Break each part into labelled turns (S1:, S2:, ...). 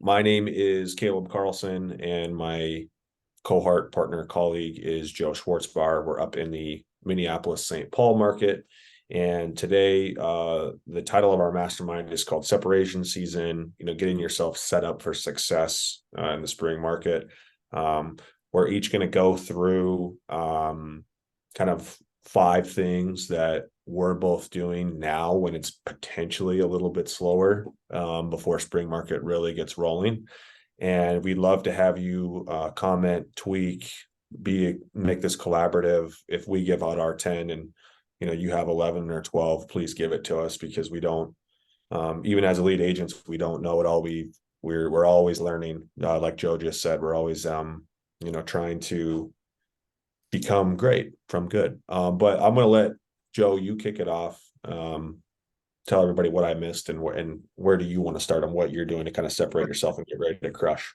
S1: My name is Caleb Carlson, and my cohort partner colleague is Joe Schwartzbar. We're up in the Minneapolis St. Paul market. And today, the title of our mastermind is called Separation Season, getting yourself set up for success in the spring market. We're each going to go through kind of 5 things that we're both doing now when it's potentially a little bit slower before spring market really gets rolling. And we'd love to have you comment, tweak, make this collaborative. If we give out our 10 and you have 11 or 12, please give it to us, because we don't, even as lead agents, we don't know it all. We're always learning. Like Joe just said, we're always trying to become great from good. But I'm going to let Joe, you kick it off. Tell everybody what I missed and where do you want to start on what you're doing to kind of separate yourself and get ready to crush.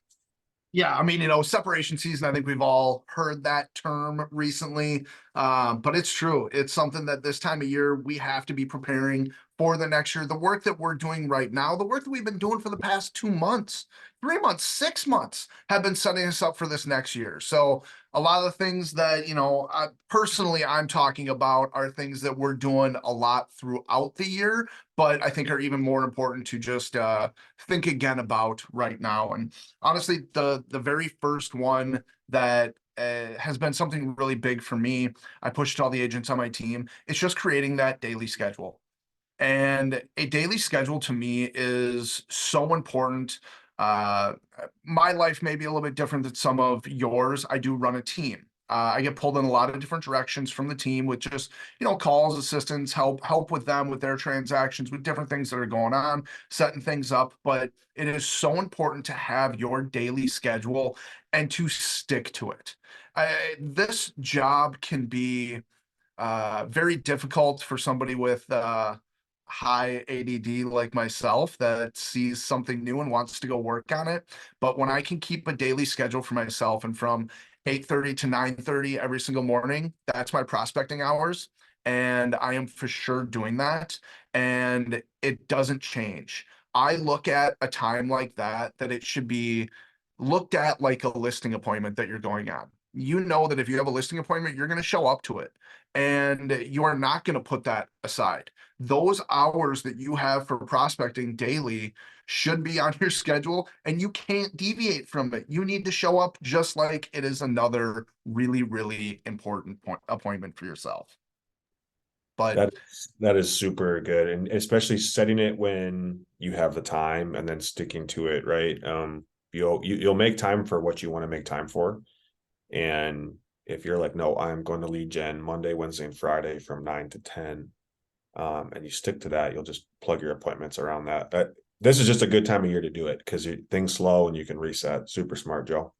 S2: Yeah, I mean, separation season, I think we've all heard that term recently, but it's true. It's something that this time of year we have to be preparing for the next year. The work that we're doing right now, the work that we've been doing for the past 2 months, 3 months, 6 months, have been setting us up for this next year. So a lot of the things that, personally I'm talking about are things that we're doing a lot throughout the year, but I think are even more important to just think again about right now. And honestly, the very first one that has been something really big for me, I pushed all the agents on my team. It's just creating that daily schedule. And a daily schedule to me is so important. Uh, my life may be a little bit different than some of yours. I do run a team. I get pulled in a lot of different directions from the team with just, calls, assistance, help with them with their transactions, with different things that are going on, setting things up. But it is so important to have your daily schedule and to stick to it. This job can be very difficult for somebody with high ADD like myself that sees something new and wants to go work on it. But when I can keep a daily schedule for myself, and from 8:30 to 9:30 every single morning, that's my prospecting hours. And I am for sure doing that. And it doesn't change. I look at a time like that it should be looked at like a listing appointment that you're going on. You know that if you have a listing appointment, you're going to show up to it, and you are not going to put that aside. Those hours that you have for prospecting daily should be on your schedule, and you can't deviate from it. You need to show up just like it is another really, really important appointment for yourself. But
S1: That is super good, and especially setting it when you have the time and then sticking to it, right? You'll make time for what you want to make time for. And if you're like, no, I'm going to lead gen Monday, Wednesday, and Friday from 9 to 10, and you stick to that, you'll just plug your appointments around that. This is just a good time of year to do it, because things slow and you can reset. Super smart, Joe.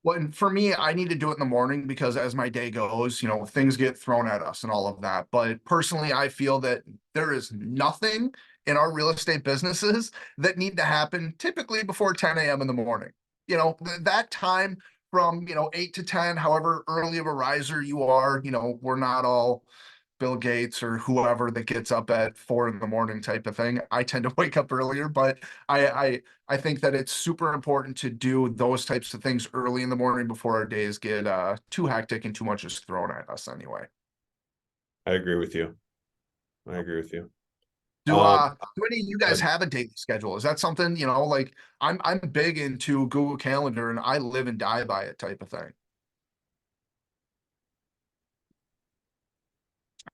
S2: well, and for me, I need to do it in the morning because as my day goes, things get thrown at us and all of that. But personally, I feel that there is nothing in our real estate businesses that need to happen typically before 10 a.m. in the morning. That time from, 8 to 10, however early of a riser you are, we're not all Bill Gates or whoever that gets up at 4 in the morning type of thing. I tend to wake up earlier, but I think that it's super important to do those types of things early in the morning before our days get too hectic and too much is thrown at us anyway.
S1: I agree with you. I agree with you.
S2: Do
S1: Um,
S2: do any of you guys have a daily schedule? Is that something, like I'm big into Google Calendar and I live and die by it type of thing.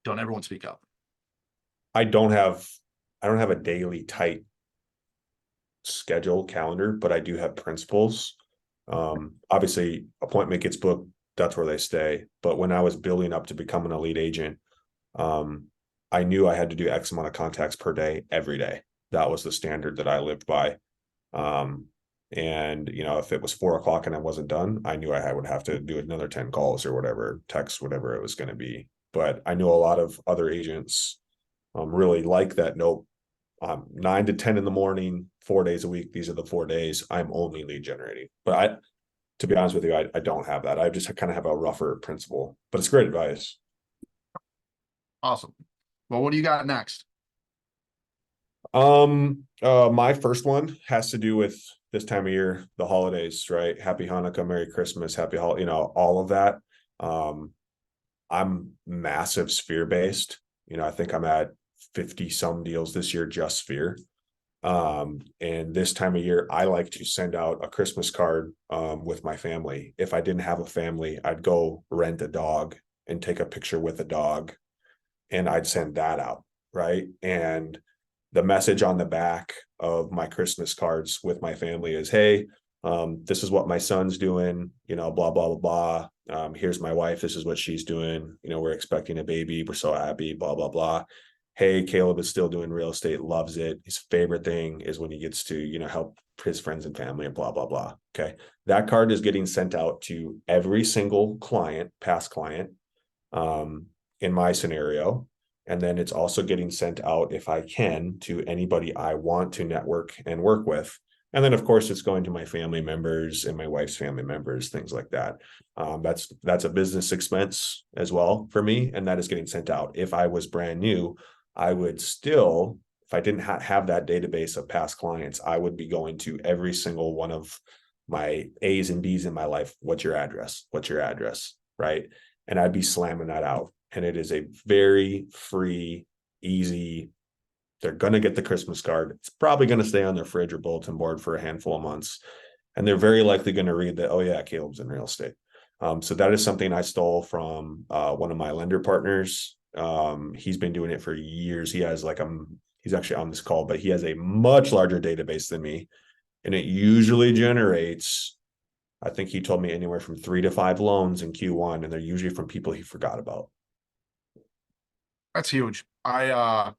S2: Don't everyone speak up.
S1: I don't have a daily tight schedule calendar, but I do have principles. Obviously, appointment gets booked, that's where they stay. But when I was building up to becoming a lead agent, um, I knew I had to do X amount of contacts per day, every day. That was the standard that I lived by. Um, and if it was 4 o'clock and I wasn't done, I knew I would have to do another 10 calls or whatever, text, whatever it was going to be. But I know a lot of other agents really like that. Nope, 9 to 10 in the morning, 4 days a week. These are the 4 days I'm only lead generating. But to be honest with you, I don't have that. I just kind of have a rougher principle, but it's great advice.
S2: Awesome. Well, what do you got next?
S1: My first one has to do with this time of year, the holidays, right? Happy Hanukkah, Merry Christmas, Happy Holiday, all of that. I'm massive sphere based. I think I'm at 50 some deals this year, just sphere. And this time of year, I like to send out a Christmas card with my family. If I didn't have a family, I'd go rent a dog and take a picture with a dog, and I'd send that out, right? And the message on the back of my Christmas cards with my family is, hey, this is what my son's doing, blah, blah, blah, blah. Here's my wife. This is what she's doing. We're expecting a baby. We're so happy, blah, blah, blah. Hey, Caleb is still doing real estate, loves it. His favorite thing is when he gets to, help his friends and family and blah, blah, blah. Okay. That card is getting sent out to every single client, past client, in my scenario. And then it's also getting sent out, if I can, to anybody I want to network and work with. And then, of course, it's going to my family members and my wife's family members, things like that. That's a business expense as well for me, and that is getting sent out. If I was brand new, I would still, if I didn't have that database of past clients, I would be going to every single one of my A's and B's in my life. What's your address? What's your address? Right. And I'd be slamming that out. And it is a very free, easy, they're going to get the Christmas card. It's probably going to stay on their fridge or bulletin board for a handful of months. And they're very likely going to read that, oh yeah, Caleb's in real estate. So that is something I stole from one of my lender partners. He's been doing it for years. He has he's actually on this call, but he has a much larger database than me. And it usually generates, I think he told me, anywhere from 3 to 5 loans in Q1. And they're usually from people he forgot about.
S2: That's huge. I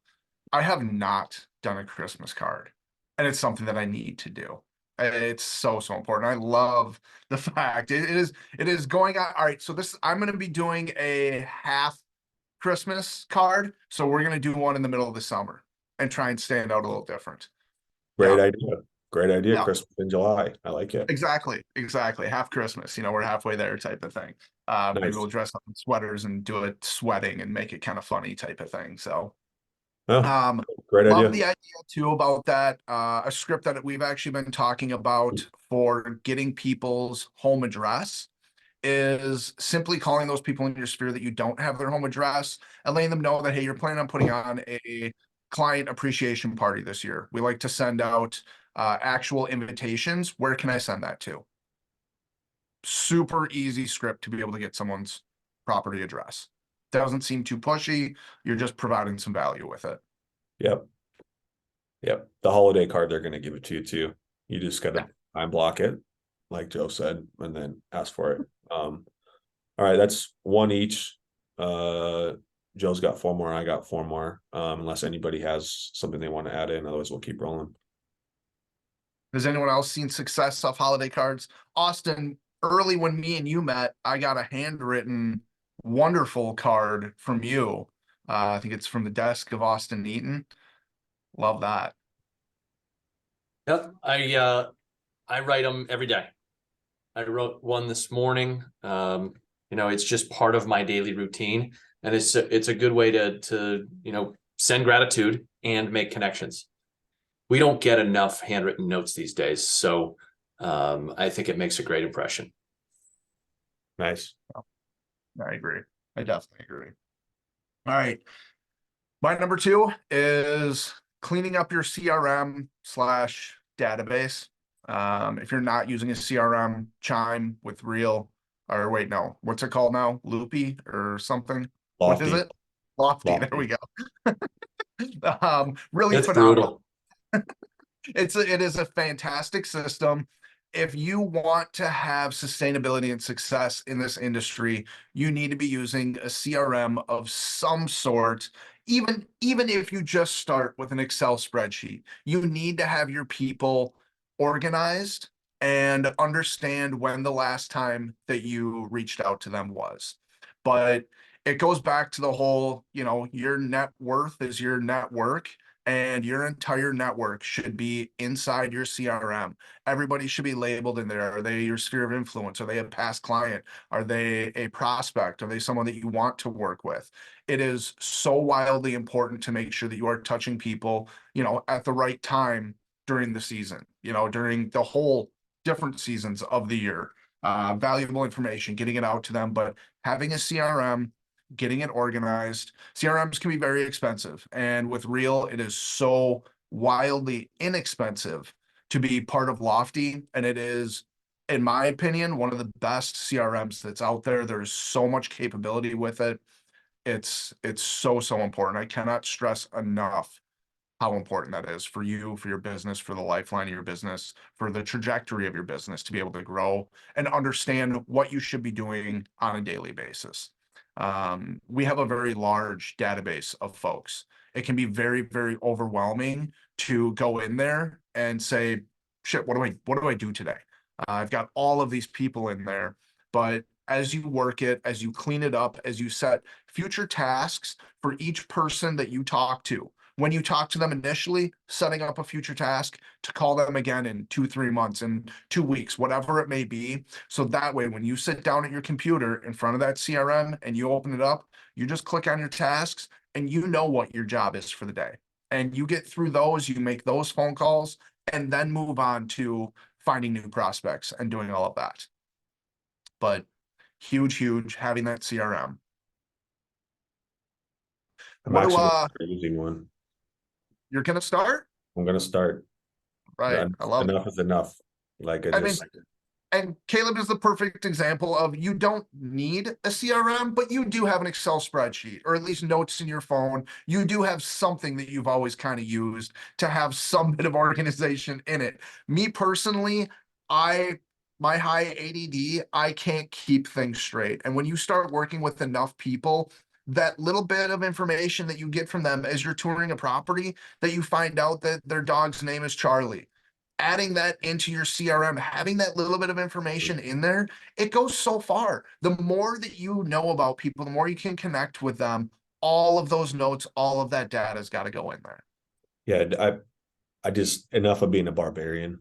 S2: have not done a Christmas card, and it's something that I need to do. It's so, so important. I love the fact it is going on. All right. So I'm going to be doing a half Christmas card. So we're going to do one in the middle of the summer and try and stand out a little different.
S1: Great
S2: Yeah.
S1: idea. Great idea.
S2: Yeah.
S1: Christmas in July. I like it.
S2: Exactly. Half Christmas, we're halfway there type of thing. Maybe
S1: Nice.
S2: we'll dress up in sweaters and do it sweating and make it kind of funny type of thing. So,
S1: Oh,
S2: um,
S1: great
S2: love
S1: idea.
S2: the idea too about that. A script that we've actually been talking about for getting people's home address is simply calling those people in your sphere that you don't have their home address and letting them know that, hey, you're planning on putting on a client appreciation party this year. We like to send out actual invitations. Where can I send that to? Super easy script to be able to get someone's property address. Doesn't seem too pushy. You're just providing some value with it.
S1: Yep. Yep. The holiday card, they're going to give it to you too. You just got to time block it, like Joe said, and then ask for it. All right. That's one each. Joe's got 4 more. I got 4 more. Unless anybody has something they want to add in. Otherwise, we'll keep rolling.
S2: Has anyone else seen success off holiday cards? Austin, early when me and you met, I got a handwritten, wonderful card from you. I think it's from the desk of Austin Eaton. Love that.
S3: Yep, I write them every day. I wrote one this morning. It's just part of my daily routine, and it's a good way to send gratitude and make connections. We don't get enough handwritten notes these days, so I think it makes a great impression.
S1: Nice.
S2: I agree. I definitely agree. All right. My number 2 is cleaning up your CRM / database. If you're not using a CRM, Chime with Real, or wait, no, what's it called now? Loopy or something?
S1: Lofty.
S2: What is it? Lofty. There we go. Really
S3: It's
S2: phenomenal.
S3: brutal.
S2: It is a fantastic system. If you want to have sustainability and success in this industry, you need to be using a CRM of some sort. Even if you just start with an Excel spreadsheet, you need to have your people organized and understand when the last time that you reached out to them was. But it goes back to the whole, your net worth is your network, and your entire network should be inside your CRM. Everybody should be labeled in there. Are they your sphere of influence? Are they a past client? Are they a prospect? Are they someone that you want to work with? It is so wildly important to make sure that you are touching people, at the right time during the season. during the whole different seasons of the year. Valuable information, getting it out to them, but having a CRM, getting it organized. CRMs can be very expensive, and with Real, it is so wildly inexpensive to be part of Lofty, and it is, in my opinion, one of the best CRMs that's out there. There's so much capability with it. It's so important. I cannot stress enough how important that is for you, for your business, for the lifeline of your business, for the trajectory of your business to be able to grow and understand what you should be doing on a daily basis. We have a very large database of folks. It can be very overwhelming to go in there and say, shit, what do I do today? I've got all of these people in there, but as you work it, as you clean it up, as you set future tasks for each person that you talk to, when you talk to them initially, setting up a future task to call them again in 2-3 months, in 2 weeks, whatever it may be. So that way, when you sit down at your computer in front of that CRM and you open it up, you just click on your tasks and you know what your job is for the day. And you get through those, you make those phone calls, and then move on to finding new prospects and doing all of that. But huge having that CRM.
S1: I'm
S2: What do
S1: actually using one.
S2: you're gonna start?
S1: I'm gonna start.
S2: Right. I love it.
S1: Enough is enough. Like
S2: I mean, and Caleb is the perfect example of, you don't need a CRM, but you do have an Excel spreadsheet, or at least notes in your phone. You do have something that you've always kind of used to have some bit of organization in it. Me personally, my high ADD, I can't keep things straight. And when you start working with enough people, that little bit of information that you get from them as you're touring a property, that you find out that their dog's name is Charlie, adding that into your CRM, having that little bit of information in there, it goes so far. The more that you know about people, the more you can connect with them. All of those notes, all of that data's got to go in there.
S1: Yeah, I just, enough of being a barbarian.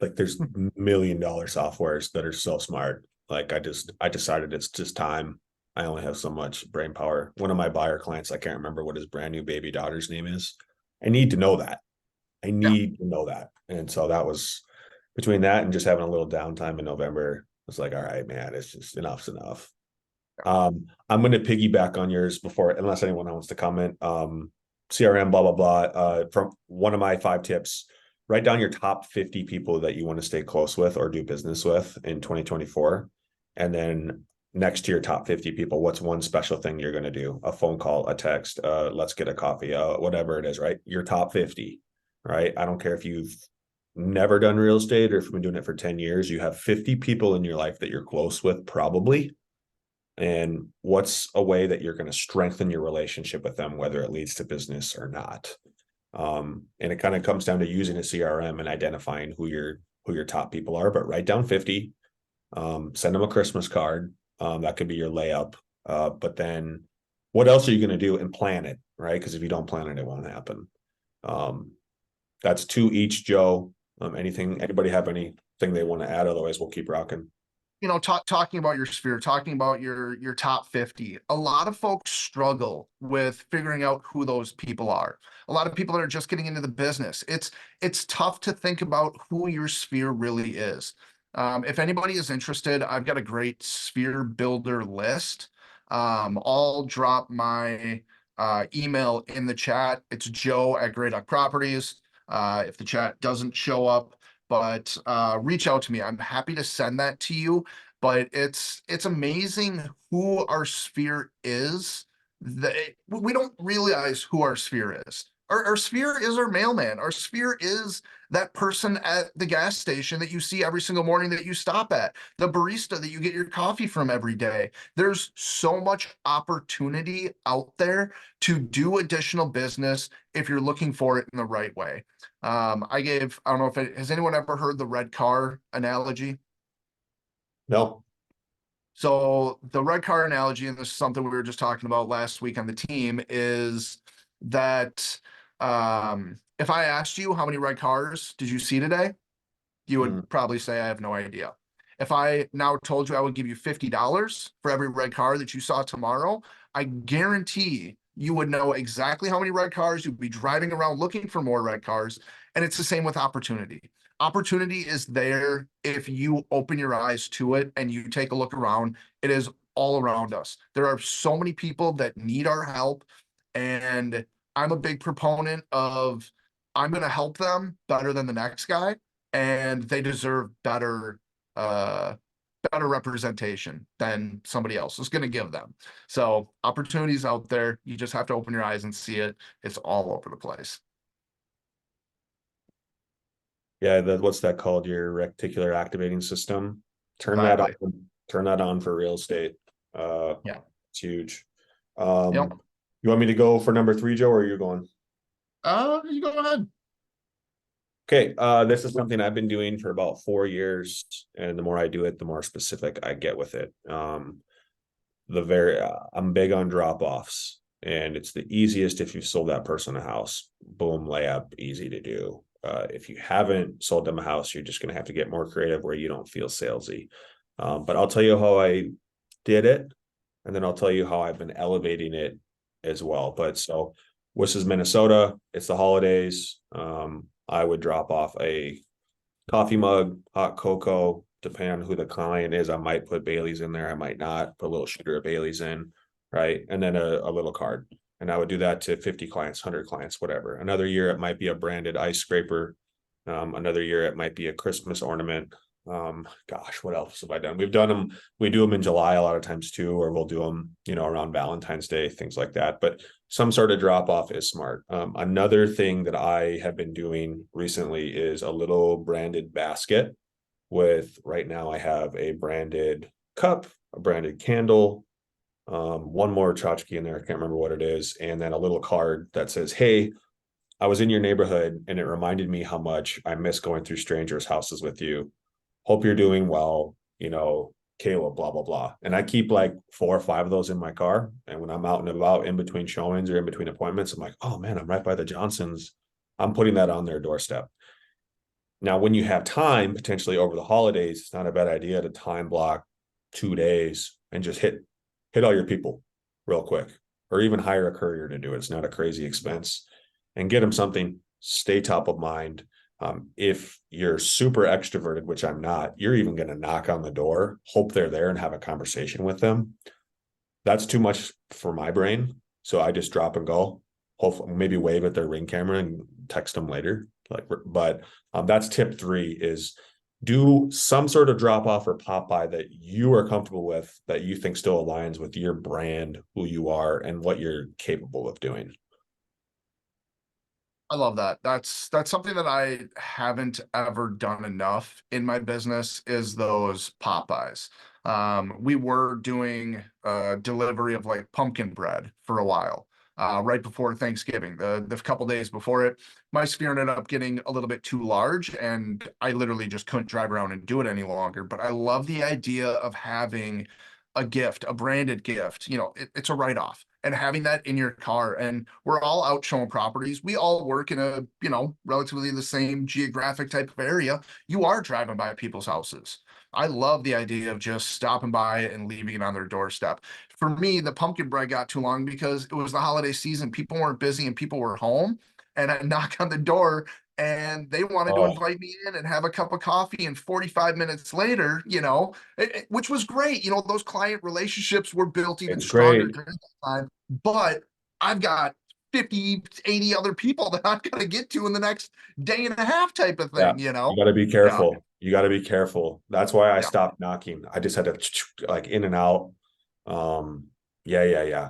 S1: Like, there's $1 million softwares that are so smart. Like, I decided it's just time. I only have so much brain power. One of my buyer clients, I can't remember what his brand new baby daughter's name is. I need to know that. I need to know that. And so that was, between that and just having a little downtime in November, it's like, all right, man, it's just, enough's enough. I'm going to piggyback on yours before, unless anyone wants to comment. CRM, blah, blah, blah. From one of my 5 tips, write down your top 50 people that you want to stay close with or do business with in 2024. And then next to your top 50 people, what's one special thing you're going to do? A phone call, a text, let's get a coffee, whatever it is, right? Your top 50, right? I don't care if you've never done real estate or if you've been doing it for 10 years, you have 50 people in your life that you're close with, probably. And what's a way that you're going to strengthen your relationship with them, whether it leads to business or not? And it kind of comes down to using a CRM and identifying who your top people are, but write down 50, send them a Christmas card. That could be your layup. But then what else are you going to do, and plan it, right? Because if you don't plan it, it won't happen. That's 2 each, Joe. Anybody have anything they want to add? Otherwise, we'll keep rocking.
S2: Talking about your sphere, talking about your top 50, a lot of folks struggle with figuring out who those people are. A lot of people that are just getting into the business, it's tough to think about who your sphere really is. If anybody is interested, I've got a great sphere builder list. I'll drop my email in the chat. It's joe@GreyDuckProperties. If the chat doesn't show up, but reach out to me. I'm happy to send that to you. But it's amazing who our sphere is. We don't realize who our sphere is. Our sphere is our mailman. Our sphere is that person at the gas station that you see every single morning that you stop at, the barista that you get your coffee from every day. There's so much opportunity out there to do additional business if you're looking for it in the right way. I don't know has anyone ever heard the red car analogy?
S1: No.
S2: So the red car analogy, and this is something we were just talking about last week on the team, is that if I asked you how many red cars did you see today, you would probably say, I have no idea. If I now told you I would give you $50 for every red car that you saw tomorrow, I guarantee you would know exactly how many red cars, you'd be driving around looking for more red cars. And it's the same with opportunity. Opportunity is there if you open your eyes to it and you take a look around. It is all around us. There are so many people that need our help. And I'm a big proponent of I'm going to help them better than the next guy. And they deserve uh, better representation than somebody else is going to give them. So opportunities out there. You just have to open your eyes and see it. It's all over the place.
S1: Yeah, what's that called? Your reticular activating system. Turn that
S2: Exactly.
S1: on. Turn that on for real estate.
S2: Yeah.
S1: It's huge.
S2: Yep.
S1: You want me to go for number 3, Joe, or are you going?
S2: You go ahead.
S1: Okay, this is something I've been doing for about 4 years, and the more I do it, the more specific I get with it. I'm big on drop-offs, and it's the easiest if you've sold that person a house. Boom, layup, easy to do. If you haven't sold them a house, you're just going to have to get more creative where you don't feel salesy. But I'll tell you how I did it, and then I'll tell you how I've been elevating it as well. But so this is Minnesota. It's the holidays. I would drop off a coffee mug, hot cocoa, depending on who the client is. I might put Bailey's in there. I might not put a little sugar of Bailey's in, right? And then a little card. And I would do that to 50 clients, 100 clients, whatever. Another year, it might be a branded ice scraper. Another year, it might be a Christmas ornament. Gosh, what else have I done? We do them in July a lot of times too, or we'll do them, around Valentine's Day, things like that. But some sort of drop off is smart. Another thing that I have been doing recently is a little branded basket with, right now I have a branded cup, a branded candle, one more tchotchke in there. I can't remember what it is. And then a little card that says, hey, I was in your neighborhood and it reminded me how much I miss going through strangers' houses with you. Hope you're doing well, Caleb, blah, blah, blah. And I keep like 4 or 5 of those in my car. And when I'm out and about in between showings or in between appointments, I'm like, oh man, I'm right by the Johnsons. I'm putting that on their doorstep. Now, when you have time, potentially over the holidays, it's not a bad idea to time block 2 days and just hit all your people real quick, or even hire a courier to do it. It's not a crazy expense, and get them something, stay top of mind. If you're super extroverted, which I'm not, you're even going to knock on the door, hope they're there and have a conversation with them. That's too much for my brain. So I just drop and go, hopefully maybe wave at their Ring camera and text them later. But that's tip 3 is do some sort of drop off or pop by that you are comfortable with, that you think still aligns with your brand, who you are, and what you're capable of doing.
S2: I love that. That's something that I haven't ever done enough in my business is those Popeyes. We were doing delivery of like pumpkin bread for a while, right before Thanksgiving. The couple days before it, my sphere ended up getting a little bit too large, and I literally just couldn't drive around and do it any longer. But I love the idea of having a gift, a branded gift. It's a write-off, and having that in your car. And we're all out showing properties. We all work in a, relatively the same geographic type of area. You are driving by people's houses. I love the idea of just stopping by and leaving it on their doorstep. For me, the pumpkin bread got too long because it was the holiday season. People weren't busy and people were home. And I knock on the door and they wanted to
S1: Oh,
S2: invite me in and have a cup of coffee. And 45 minutes later, which was great. Those client relationships were built even
S1: it's
S2: stronger
S1: great.
S2: during that time. But I've got 50, 80 other people that I've got to get to in the next day and a half type of
S1: Yeah,
S2: thing.
S1: you got to be
S2: Yeah,
S1: careful. You got to be careful. That's why I
S2: yeah.
S1: stopped knocking. I just had to like in and out. Yeah.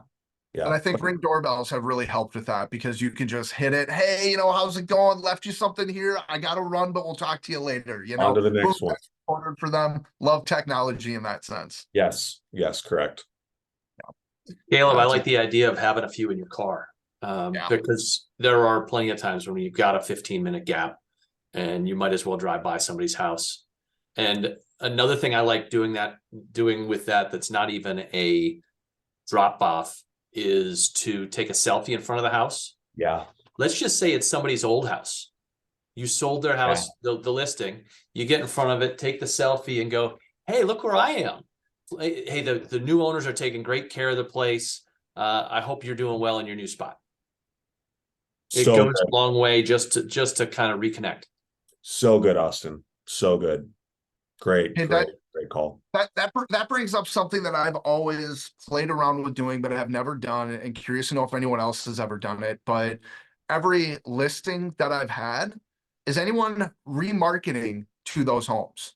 S2: And I
S1: But
S2: think Ring doorbells have really helped with that because you can just hit it. Hey, how's it going? Left you something here. I got to run, but we'll talk to you later.
S1: on to the
S2: Boom,
S1: next one.
S2: that's ordered for them. Love technology in that sense.
S1: Yes, correct.
S3: Caleb, I
S2: That's
S3: like
S2: it.
S3: the idea of having a few in your car,
S2: Yeah.
S3: because there are plenty of times when you've got a 15-minute gap and you might as well drive by somebody's house. And another thing I like doing with that that's not even a drop off is to take a selfie in front of the house.
S1: Yeah.
S3: Let's just say it's somebody's old house. You sold their house, the listing. You get in front of it, take the selfie, and go, "Hey, look where I am. Hey, the new owners are taking great care of the place. I hope you're doing well in your new spot. It
S1: So
S3: goes
S1: good.
S3: a long way just to kind of reconnect.
S1: So good, Austin. So good. Great,
S2: Hey,
S1: great, great call.
S2: that brings up something that I've always played around with doing, but I have never done, and curious to know if anyone else has ever done it. But every listing that I've had, is anyone remarketing to those homes,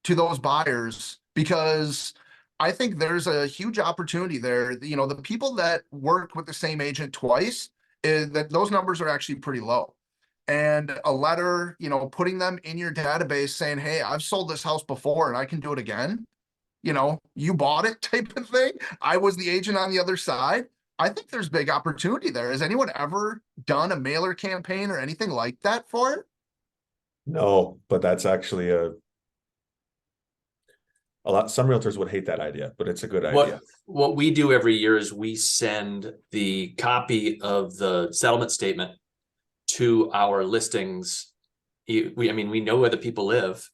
S2: to those buyers? Because I think there's a huge opportunity there. You know, the people that work with the same agent twice, is that those numbers are actually pretty low. And a letter, you know, putting them in your database saying, hey, I've sold this house before and I can do it again. You know, you bought it type of thing. I was the agent on the other side. I think there's big opportunity there. Has anyone ever done a mailer campaign or anything like that for it?
S1: No, but that's actually a lot. Some realtors would hate that idea, but it's a good idea.
S3: What we do every year is we send the copy of the settlement statement to our listings. I mean, we know where the people live,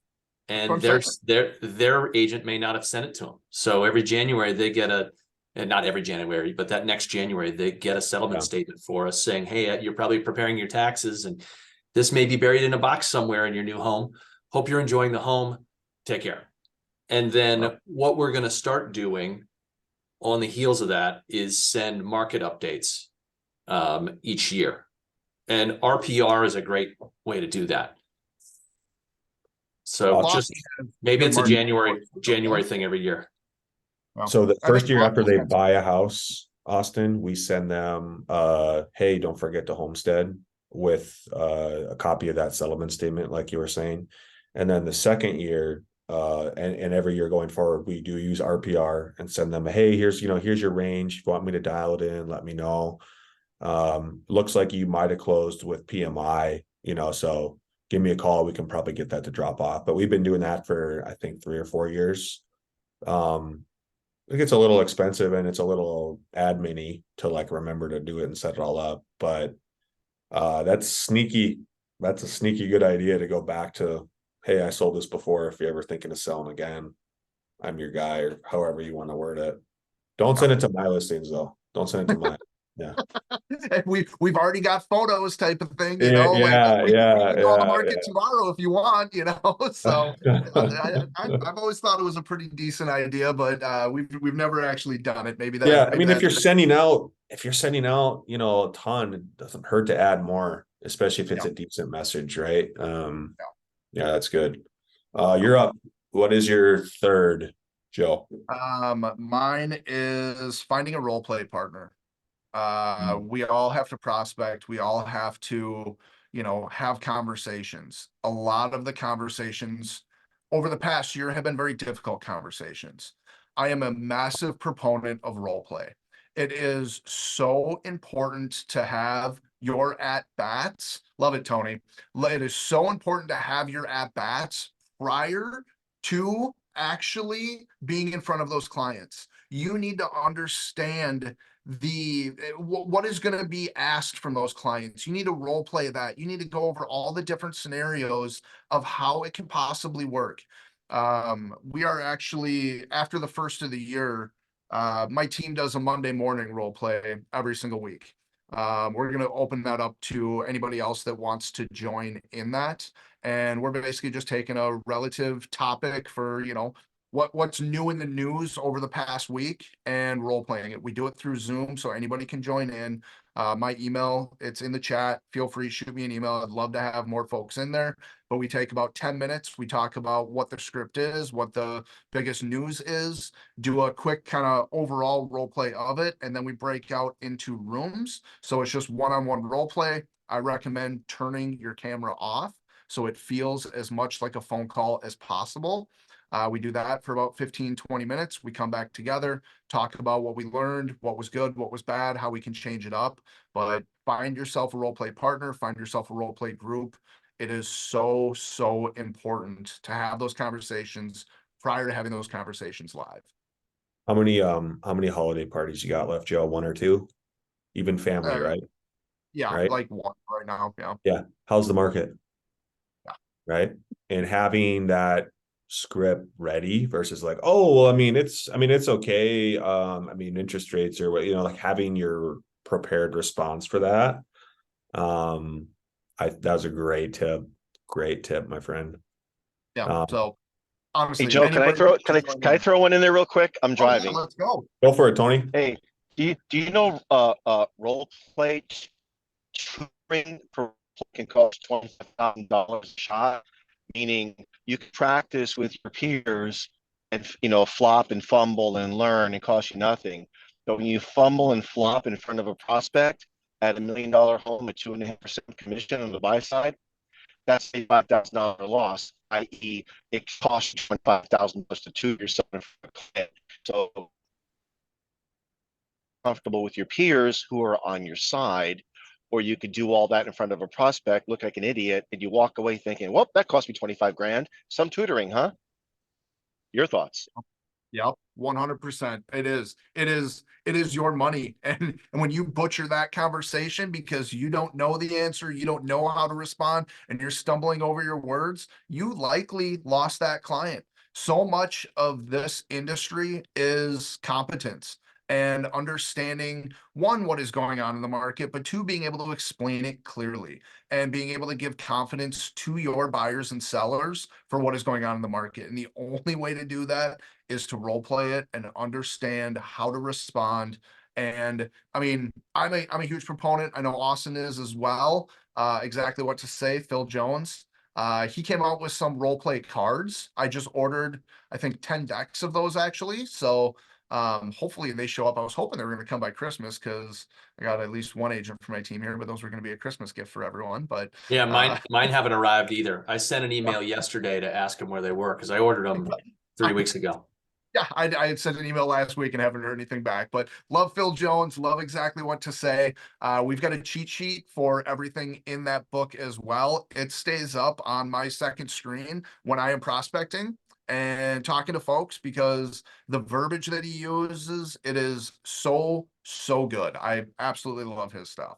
S3: and their agent may not have sent it to them. So every January they get and not every January, but that next January they get a settlement statement for us saying, hey, you're probably preparing your taxes, and this may be buried in a box somewhere in your new home. Hope you're enjoying the home. Take care. And then what we're going to start doing on the heels of that is send market updates each year. And RPR is a great way to do that. So just maybe it's a January thing every year.
S1: So the first year after they buy a house, Austin, we send them hey, don't forget to homestead with a copy of that settlement statement, like you were saying. And then the second year, and every year going forward, we do use RPR and send them, hey, here's your range. If you want me to dial it in, let me know. Looks like you might have closed with PMI, so give me a call. We can probably get that to drop off. But we've been doing that for, I think, 3 or 4 years. It gets a little expensive and it's a little admin-y to like remember to do it and set it all up. But that's sneaky. That's a sneaky good idea to go back to, hey, I sold this before. If you're ever thinking of selling again, I'm your guy, or however you want to word it. Don't send it to my listings though. Don't send it to mine. Yeah.
S2: We've already got photos type of thing,
S1: Yeah,
S2: we can go on the
S1: yeah.
S2: market tomorrow if you want, So I've always thought it was a pretty decent idea, but we've never actually done it. Maybe that.
S1: Yeah, I
S2: maybe
S1: mean, if
S2: that's
S1: you're sending out, a ton, it doesn't hurt to add more, especially if it's a decent message, right? Yeah, that's good. You're up. What is your third, Joe?
S2: Mine is finding a role play partner. We all have to prospect. We all have to, have conversations. A lot of the conversations over the past year have been very difficult conversations. I am a massive proponent of role play. It is so important to have your at bats. Love it, Tony. It is so important to have your at bats prior to actually being in front of those clients. You need to understand what is going to be asked from those clients. You need to role play that. You need to go over all the different scenarios of how it can possibly work. We are actually, after the first of the year, my team does a Monday morning role play every single week. We're going to open that up to anybody else that wants to join in that. And we're basically just taking a relative topic for, what's new in the news over the past week and role playing it. We do it through Zoom, so anybody can join in. My email, it's in the chat. Feel free to shoot me an email. I'd love to have more folks in there, but we take about 10 minutes. We talk about what the script is, what the biggest news is, do a quick kind of overall role play of it, and then we break out into rooms. So it's just one-on-one role play. I recommend turning your camera off so it feels as much like a phone call as possible. We do that for about 15-20 minutes. We come back together, talk about what we learned, what was good, what was bad, how we can change it up. But find yourself a role play partner, find yourself a role play group. It is so, so important to have those conversations prior to having those conversations live.
S1: How many holiday parties you got left, Joe? 1 or 2? Even family, right?
S2: Yeah,
S1: right?
S2: like 1 right now. Yeah.
S1: Yeah. How's the market?
S2: Yeah.
S1: Right. And having that script ready versus like, oh, well, it's okay. Interest rates or what, like having your prepared response for that. That was a great tip, my friend.
S2: Yeah.
S1: Um,
S2: So
S4: Hey
S2: honestly, if
S4: Joe,
S2: anybody wants to join
S4: can I
S2: in,
S4: throw one in there real quick? I'm
S2: oh yeah,
S4: driving.
S2: let's go.
S1: Go for it, Tony.
S4: Hey, do you know role play tutoring for can cost $25,000 a shot? Meaning you can practice with your peers and flop and fumble and learn and cost you nothing. But when you fumble and flop in front of a prospect at $1 million home at 2.5% commission on the buy side, that's a $5,000 loss, i.e., it costs you $25,000 to tutor yourself in front of a client. So comfortable with your peers who are on your side, or you could do all that in front of a prospect, look like an idiot, and you walk away thinking, well, that cost me 25 grand. Some tutoring, huh? Your thoughts?
S2: Yep, 100%. It is your money. And when you butcher that conversation because you don't know the answer, you don't know how to respond, and you're stumbling over your words, you likely lost that client. So much of this industry is competence and understanding, one, what is going on in the market, but two, being able to explain it clearly and being able to give confidence to your buyers and sellers for what is going on in the market. And the only way to do that is to role play it and understand how to respond. And I'm a huge proponent. I know Austin is as well. Exactly what to say. Phil Jones. He came out with some role play cards. I just ordered, I think, 10 decks of those actually. So hopefully they show up. I was hoping they were going to come by Christmas because I got at least one agent for my team here, but those were going to be a Christmas gift for everyone. But
S3: Yeah, mine haven't arrived either. I sent an email yesterday to ask them where they were because I ordered them 3 weeks ago.
S2: yeah, I had sent an email last week and haven't heard anything back, but love Phil Jones, love exactly what to say. We've got a cheat sheet for everything in that book as well. It stays up on my second screen when I am prospecting and talking to folks because the verbiage that he uses, it is so good. I absolutely love his stuff.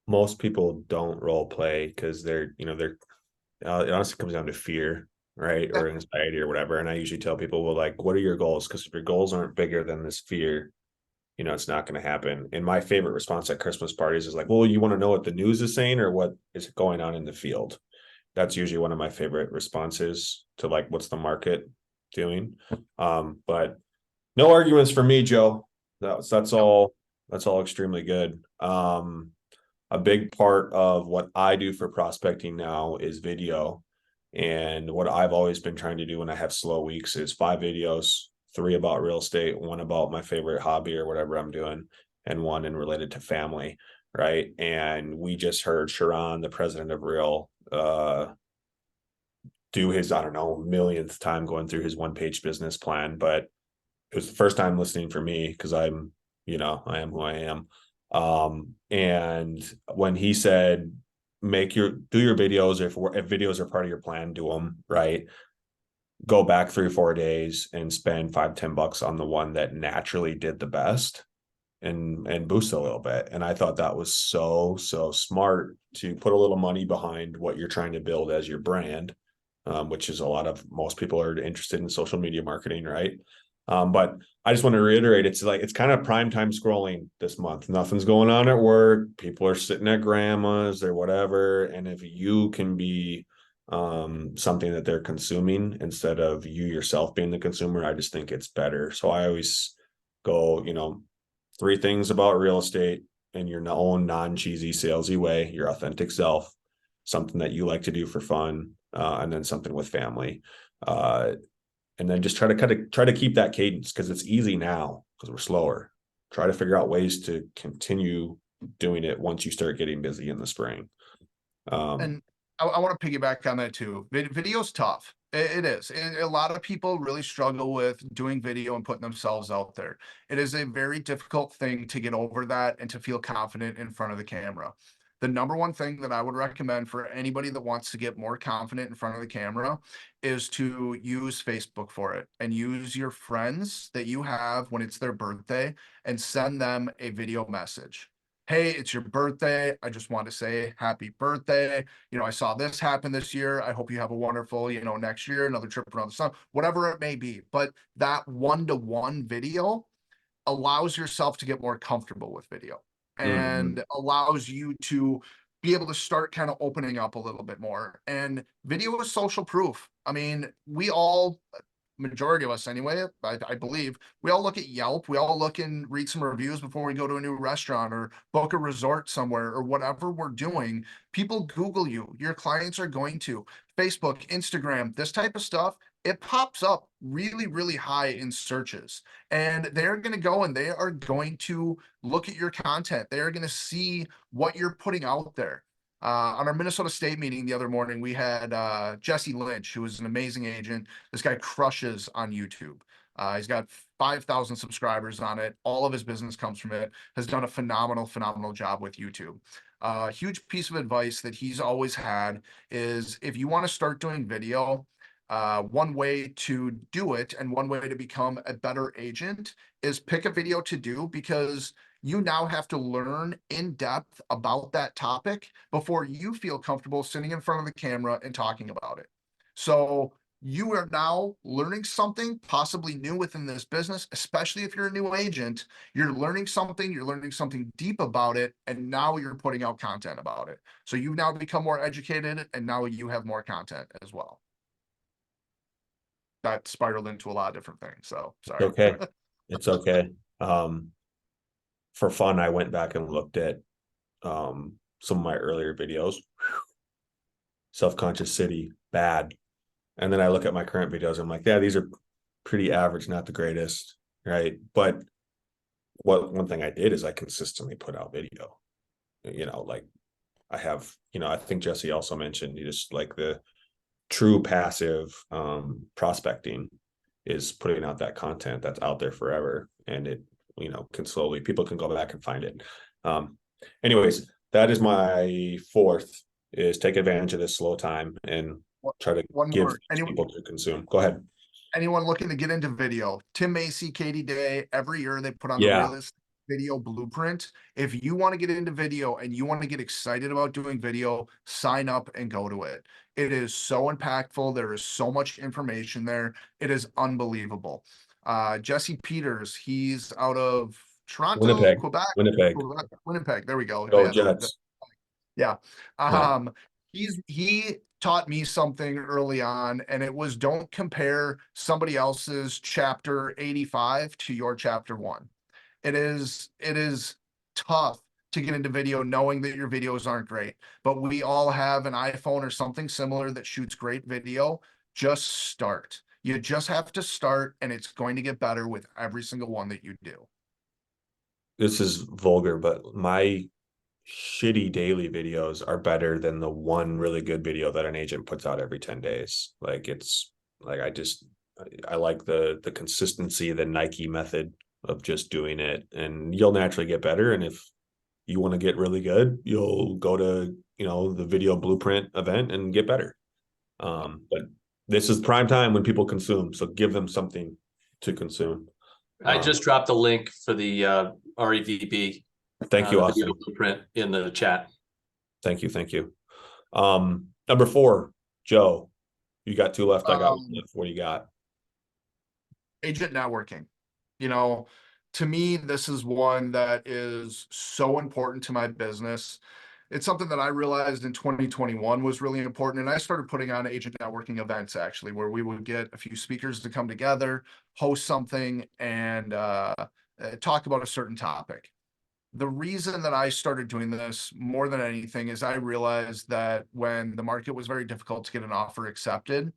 S1: Most people don't role play because they're it honestly comes down to fear, right?
S2: Yeah.
S1: Or anxiety or whatever. And I usually tell people, well, like, what are your goals? Because if your goals aren't bigger than this fear, it's not going to happen. And my favorite response at Christmas parties is like, well, you want to know what the news is saying or what is going on in the field? That's usually one of my favorite responses to like, what's the market doing? But no arguments for me, Joe. That's all. That's all extremely good. A big part of what I do for prospecting now is video. And what I've always been trying to do when I have slow weeks is 5 videos, 3 about real estate, 1 about my favorite hobby or whatever I'm doing, and 1 in related to family. Right. And we just heard Sharon, the president of Real, do his, I don't know, millionth time going through his 1-page business plan. But it was the first time listening for me because I am who I am. And when he said, do your videos, if videos are part of your plan, do them, right? Go back 3 or 4 days and spend $5-10 on the one that naturally did the best and boost a little bit. And I thought that was so smart to put a little money behind what you're trying to build as your brand, which is most people are interested in social media marketing, right? But I just want to reiterate, it's kind of prime time scrolling this month. Nothing's going on at work. People are sitting at grandma's or whatever. And if you can be something that they're consuming instead of you yourself being the consumer, I just think it's better. So I always go, 3 things about real estate in your own non-cheesy salesy way, your authentic self, something that you like to do for fun, and then something with family. And then just try to keep that cadence because it's easy now because we're slower. Try to figure out ways to continue doing it once you start getting busy in the spring.
S2: And I want to piggyback on that too. Video's tough. It is. And a lot of people really struggle with doing video and putting themselves out there. It is a very difficult thing to get over that and to feel confident in front of the camera. The number one thing that I would recommend for anybody that wants to get more confident in front of the camera is to use Facebook for it and use your friends that you have when it's their birthday and send them a video message. hey, it's your birthday. I just want to say happy birthday. You know, I saw this happen this year. I hope you have a wonderful, you know, next year, another trip around the sun, whatever it may be. But that one-to-one video allows yourself to get more comfortable with video
S1: Mhm.
S2: and allows you to be able to start kind of opening up a little bit more. And video is social proof. I mean, we all, majority of us anyway, I believe, we all look at Yelp, we all look and read some reviews before we go to a new restaurant or book a resort somewhere or whatever we're doing. People Google you, your clients are going to Facebook, Instagram, this type of stuff. It pops up really, really high in searches, and they're going to go and they are going to look at your content. They are going to see what you're putting out there. On our Minnesota State meeting the other morning, we had Jesse Lynch, who is an amazing agent. This guy crushes on YouTube. He's got 5,000 subscribers on it. All of his business comes from it. Has done a phenomenal job with YouTube. Huge piece of advice that he's always had is if you want to start doing video, one way to do it and one way to become a better agent is pick a video to do, because you now have to learn in depth about that topic before you feel comfortable sitting in front of the camera and talking about it. So you are now learning something possibly new within this business, especially if you're a new agent. You're learning something deep about it, and now you're putting out content about it. So you've now become more educated, and now you have more content as well. That spiraled into a lot of different things. So sorry.
S1: Okay. It's okay. For fun, I went back and looked at some of my earlier videos. Self-conscious city, bad. And then I look at my current videos, I'm like, yeah, these are pretty average, not the greatest, right? But one thing I did is I consistently put out video. You know, like I have, you know, I think Jesse also mentioned you just like the true passive prospecting is putting out that content that's out there forever, and it, you know, can slowly, people can go back and find it. Anyways, that is my fourth, is take advantage of this slow time and try to
S2: One
S1: give
S2: more.
S1: people to consume. Go ahead.
S2: Anyone looking to get into video, Tim Macy, Katie Day, every year they put on the
S1: Yeah.
S2: realist video blueprint. If you want to get into video and you want to get excited about doing video, sign up and go to it. It is so impactful. There is so much information there. It is unbelievable. Jesse Peters, he's out of Toronto,
S1: Winnipeg.
S2: Quebec,
S1: Winnipeg.
S2: Winnipeg. There we go.
S1: Go
S2: Yeah,
S1: Jets.
S2: yeah.
S1: Yeah.
S2: He taught me something early on, and it was don't compare somebody else's chapter 85 to your chapter 1. It is tough to get into video knowing that your videos aren't great, but we all have an iPhone or something similar that shoots great video. Just start. You just have to start, and it's going to get better with every single one that you do.
S1: This is vulgar, but my shitty daily videos are better than the one really good video that an agent puts out every 10 days. Like it's like I like the consistency, the Nike method of just doing it, and you'll naturally get better. And if you want to get really good, you'll go to, you know, the video blueprint event and get better. But this is prime time when people consume, so give them something to consume.
S3: I just dropped a link for the REVB
S1: Thank you,
S3: the
S1: Austin.
S3: video blueprint in the chat.
S1: Thank you. Number 4, Joe, you got 2 left. I got 1 left. What do you got?
S2: Agent networking. You know, to me, this is one that is so important to my business. It's something that I realized in 2021 was really important. And I started putting on agent networking events, actually, where we would get a few speakers to come together, host something, and talk about a certain topic. The reason that I started doing this more than anything is I realized that when the market was very difficult to get an offer accepted,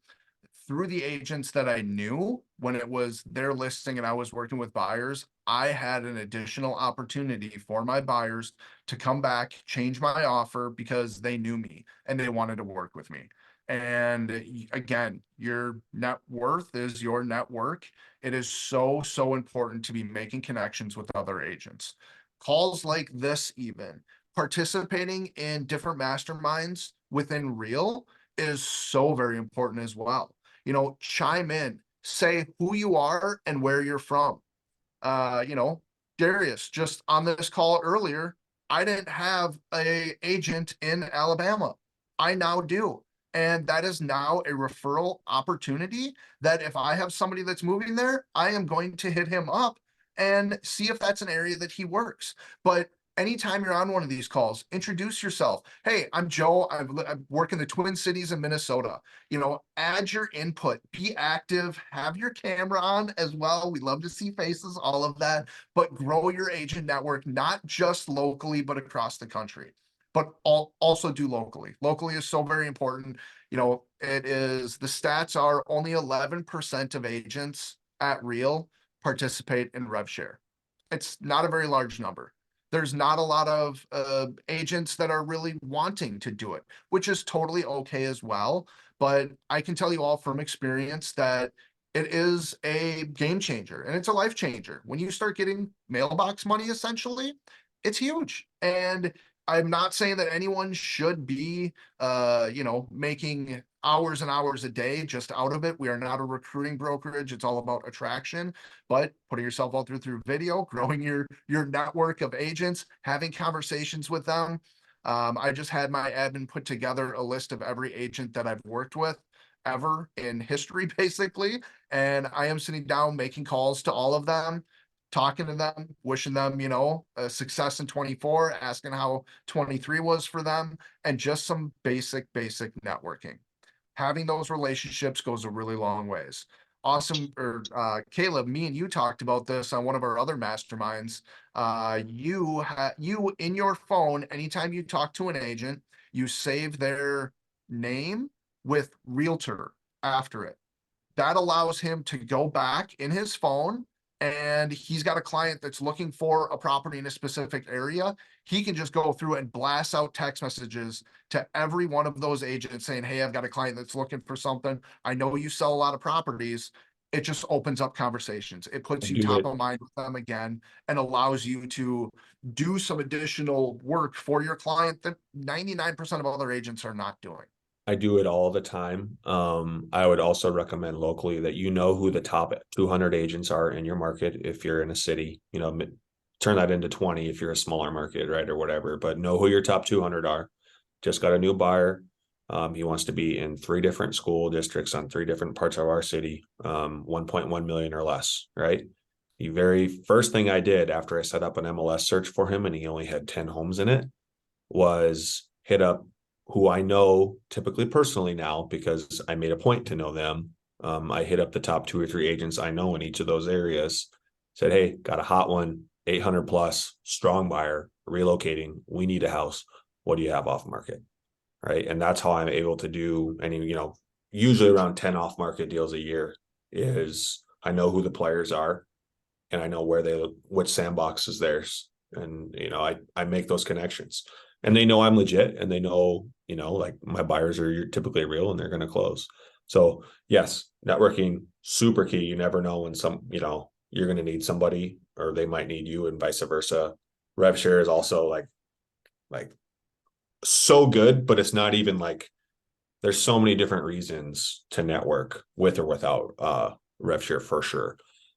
S2: through the agents that I knew, when it was their listing and I was working with buyers, I had an additional opportunity for my buyers to come back, change my offer because they knew me and they wanted to work with me. And again, your net worth is your network. It is so important to be making connections with other agents. Calls like this, even participating in different masterminds within Real, is so very important as well. You know, chime in, say who you are and where you're from. You know, Darius, just on this call earlier, I didn't have a agent in Alabama. I now do. And that is now a referral opportunity that if I have somebody that's moving there, I am going to hit him up and see if that's an area that he works. But anytime you're on one of these calls, introduce yourself. Hey, I'm Joe. I work in the Twin Cities in Minnesota. You know, add your input, be active, have your camera on as well. We love to see faces, all of that, but grow your agent network, not just locally, but across the country. But also do locally. Locally is so very important. You know, the stats are only 11% of agents at Real participate in rev share. It's not a very large number. There's not a lot of agents that are really wanting to do it, which is totally okay as well. But I can tell you all from experience that it is a game changer and it's a life changer. When you start getting mailbox money, essentially, it's huge. And I'm not saying that anyone should be, making hours and hours a day just out of it. We are not a recruiting brokerage. It's all about attraction, but putting yourself out there through video, growing your network of agents, having conversations with them. I just had my admin put together a list of every agent that I've worked with ever in history, basically. And I am sitting down making calls to all of them, talking to them, wishing them, a success in 24, asking how 23 was for them, and just some basic networking. Having those relationships goes a really long ways. Awesome. Caleb, me and you talked about this on one of our other masterminds. You in your phone, anytime you talk to an agent, you save their name with realtor after it. That allows him to go back in his phone, and he's got a client that's looking for a property in a specific area. He can just go through and blast out text messages to every one of those agents saying, hey, I've got a client that's looking for something. I know you sell a lot of properties. It just opens up conversations. It
S1: I
S2: puts you
S1: do
S2: top
S1: it.
S2: of mind with them again and allows you to do some additional work for your client that 99% of other agents are not doing.
S1: I do it all the time. I would also recommend locally that you know who the top 200 agents are in your market. If you're in a city, turn that into 20 if you're a smaller market, right, or whatever. But know who your top 200 are. Just got a new buyer. He wants to be in 3 different school districts on 3 different parts of our city, 1.1 million or less, right? The very first thing I did after I set up an MLS search for him and he only had 10 homes in it was hit up who I know typically personally now because I made a point to know them. I hit up the top 2 or 3 agents I know in each of those areas, said, hey, got a hot one, 800 plus, strong buyer, relocating. We need a house. What do you have off market? Right. And that's how I'm able to do usually around 10 off market deals a year is I know who the players are and I know which sandbox is theirs. And, I make those connections and they know I'm legit and they know, like my buyers are typically real and they're going to close. So yes, networking, super key. You never know when you're going to need somebody or they might need you and vice versa. Rev share is also like so good, but it's not even like there's so many different reasons to network with or without rev share for sure.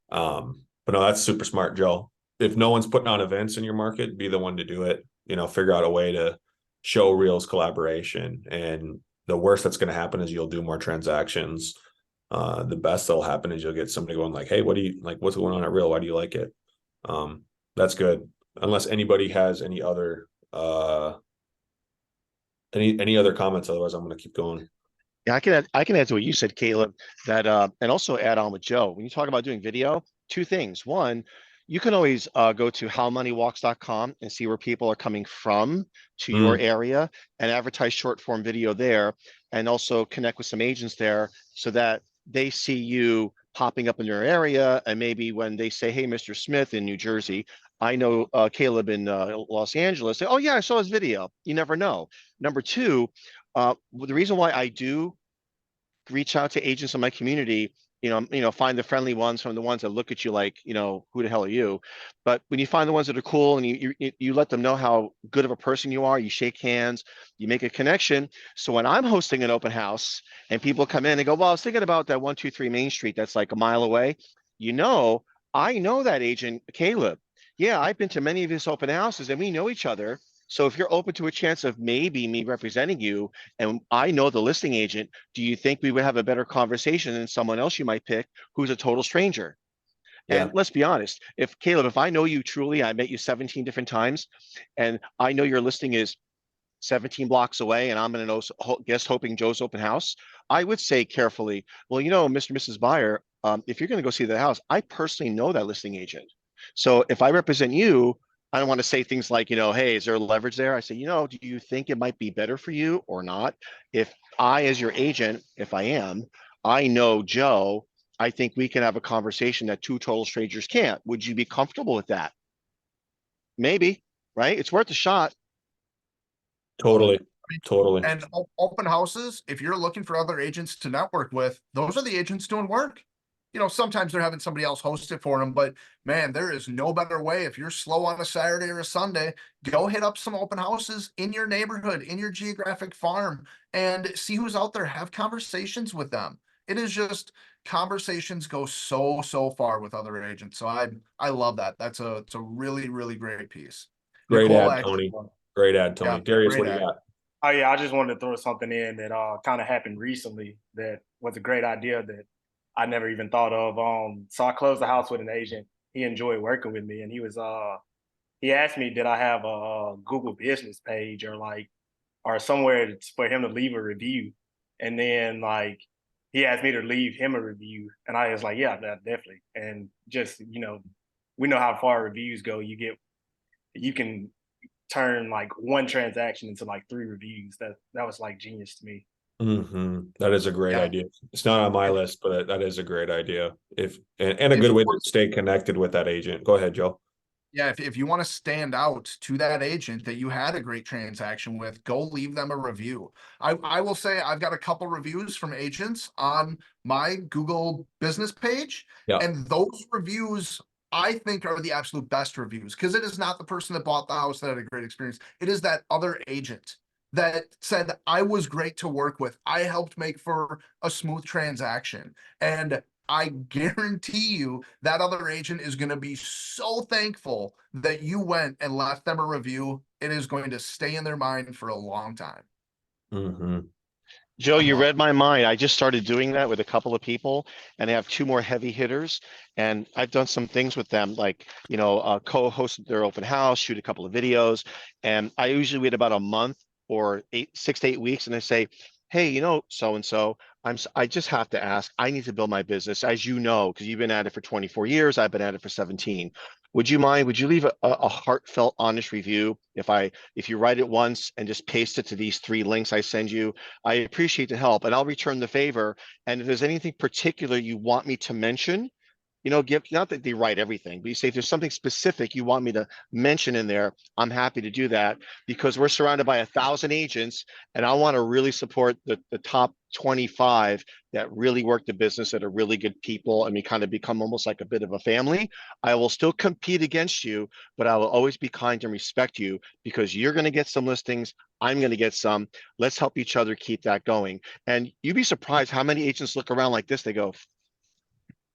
S1: But no, that's super smart, Joe. If no one's putting on events in your market, be the one to do it. Figure out a way to show Real's collaboration. And the worst that's going to happen is you'll do more transactions. The best that'll happen is you'll get somebody going like, hey, what do you like? What's going on at Real? Why do you like it? That's good. Unless anybody has any other any other comments, otherwise I'm going to keep going.
S4: Yeah, I can add to what you said, Caleb, that and also add on with Joe. When you talk about doing video, 2 things. One, you can always go to howmoneywalks.com and see where people are coming from to your area and advertise short form video there, and also connect with some agents there so that they see you popping up in your area. And maybe when they say, hey, Mr. Smith in New Jersey, I know Caleb in Los Angeles, say, oh yeah, I saw his video. You never know. Number 2, the reason why I do reach out to agents in my community, find the friendly ones from the ones that look at you like, who the hell are you? But when you find the ones that are cool and you let them know how good of a person you are, you shake hands, you make a connection. So when I'm hosting an open house and people come in and go, well, I was thinking about that 123 Main Street that's like a mile away. I know that agent, Caleb. yeah, I've been to many of his open houses and we know each other. So if you're open to a chance of maybe me representing you and I know the listing agent, do you think we would have a better conversation than someone else you might pick who's a total stranger?
S1: Yeah.
S4: And let's be honest, if Caleb, if I know you truly, I met you 17 different times, and I know your listing is 17 blocks away, and I'm in an guest hoping Joe's open house, I would say carefully, well, Mr. and Mrs. Buyer, if you're going to go see the house, I personally know that listing agent. So if I represent you, I don't want to say things like, hey, is there leverage there? I say, do you think it might be better for you or not? If I, as your agent, if I am, I know Joe, I think we can have a conversation that two total strangers can't. Would you be comfortable with that? Maybe, right? It's worth a shot.
S1: Totally. Totally.
S2: And open houses, if you're looking for other agents to network with, those are the agents doing work. Sometimes they're having somebody else host it for them, but man, there is no better way. If you're slow on a Saturday or a Sunday, go hit up some open houses in your neighborhood, in your geographic farm, and see who's out there. Have conversations with them. It is just conversations go so far with other agents. So I love that. It's a really, really great piece.
S1: Great
S2: Nicole,
S1: ad, Tony. Great ad, Tony.
S2: yeah,
S1: Darius,
S2: great
S1: what do you
S2: ad.
S1: got?
S5: Oh yeah, I just wanted to throw something in that kind of happened recently that was a great idea that I never even thought of. So I closed the house with an agent. He enjoyed working with me, and he asked me, did I have a Google business page or somewhere for him to leave a review, and then he asked me to leave him a review, and I was like, yeah, definitely. And just we know how far reviews go. You can turn one transaction into 3 reviews. That was genius to me.
S1: That is a great
S2: Yeah.
S1: idea. It's not on my list, but that is a great idea. And a
S2: If
S1: good
S2: you
S1: way to
S2: want-
S1: stay connected with that agent. Go ahead, Joe.
S2: Yeah, if you want to stand out to that agent that you had a great transaction with, go leave them a review. I will say I've got a couple reviews from agents on my Google business page,
S1: Yeah.
S2: and those reviews I think are the absolute best reviews because it is not the person that bought the house that had a great experience. It is that other agent that said, I was great to work with. I helped make for a smooth transaction. And I guarantee you that other agent is going to be so thankful that you went and left them a review. It is going to stay in their mind for a long time.
S4: Joe, you read my mind. I just started doing that with a couple of people, and I have two more heavy hitters. And I've done some things with them, like, co-host their open house, shoot a couple of videos. And I usually wait about a month or 6 to 8 weeks, and I say, hey, so and so, I just have to ask. I need to build my business, as you know, because you've been at it for 24 years. I've been at it for 17. Would you mind? Would you leave a heartfelt, honest review if you write it once and just paste it to these 3 links I send you? I appreciate the help, and I'll return the favor. And if there's anything particular you want me to mention, give, not that they write everything, but you say if there's something specific you want me to mention in there, I'm happy to do that, because we're surrounded by 1,000 agents, and I want to really support the top 25 that really work the business, that are really good people, and we kind of become almost like a bit of a family. I will still compete against you, but I will always be kind and respect you, because you're going to get some listings, I'm going to get some. Let's help each other keep that going. And you'd be surprised how many agents look around like this. They go,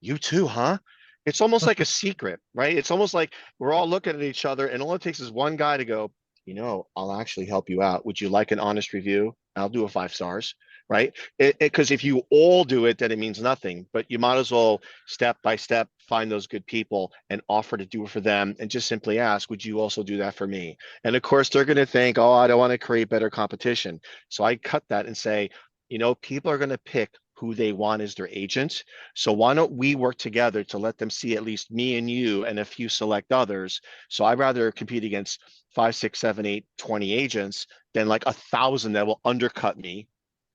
S4: you too, huh? It's almost like a secret, right? It's almost like we're all looking at each other, and all it takes is one guy to go, I'll actually help you out. Would you like an honest review? I'll do a 5 stars, right? Because if you all do it, then it means nothing. But you might as well step by step find those good people and offer to do it for them, and just simply ask, would you also do that for me? And of course, they're going to think, oh, I don't want to create better competition. So I cut that and say, people are going to pick who they want as their agent. So why don't we work together to let them see at least me and you and a few select others? So I'd rather compete against 5, 6, 7, 8, 20 agents than 1,000 that will undercut me.